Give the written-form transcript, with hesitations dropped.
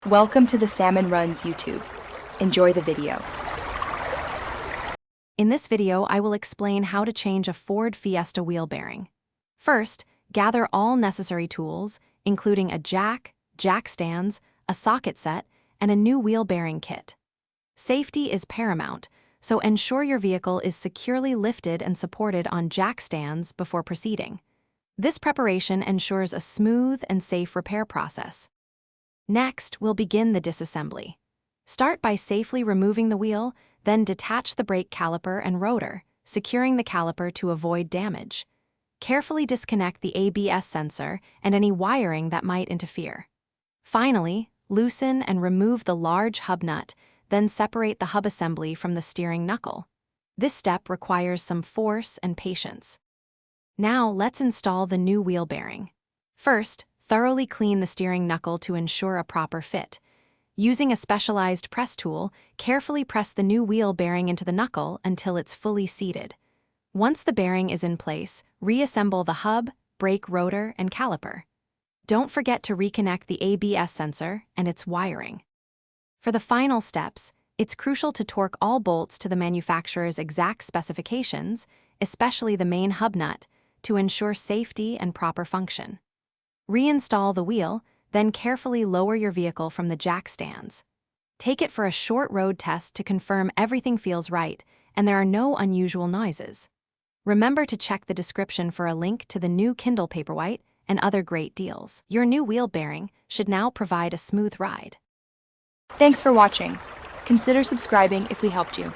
Welcome to the Salmon Runs YouTube. Enjoy the video. In this video, I will explain how to change a Ford Fiesta wheel bearing. First, gather all necessary tools, including a jack stands, a socket set, and a new wheel bearing kit. Safety is paramount, so ensure your vehicle is securely lifted and supported on jack stands before proceeding. This preparation ensures a smooth and safe repair process. Next, we'll begin the disassembly. Start by safely removing the wheel, then detach the brake caliper and rotor, securing the caliper to avoid damage. Carefully disconnect the ABS sensor and any wiring that might interfere. Finally, loosen and remove the large hub nut, then separate the hub assembly from the steering knuckle. This step requires some force and patience. Now, let's install the new wheel bearing. First, thoroughly clean the steering knuckle to ensure a proper fit. Using a specialized press tool, carefully press the new wheel bearing into the knuckle until it's fully seated. Once the bearing is in place, reassemble the hub, brake rotor, and caliper. Don't forget to reconnect the ABS sensor and its wiring. For the final steps, it's crucial to torque all bolts to the manufacturer's exact specifications, especially the main hub nut, to ensure safety and proper function. Reinstall the wheel, then carefully lower your vehicle from the jack stands. Take it for a short road test to confirm everything feels right and there are no unusual noises. Remember to check the description for a link to the new Kindle Paperwhite and other great deals. Your new wheel bearing should now provide a smooth ride. Thanks for watching. Consider subscribing if we helped you.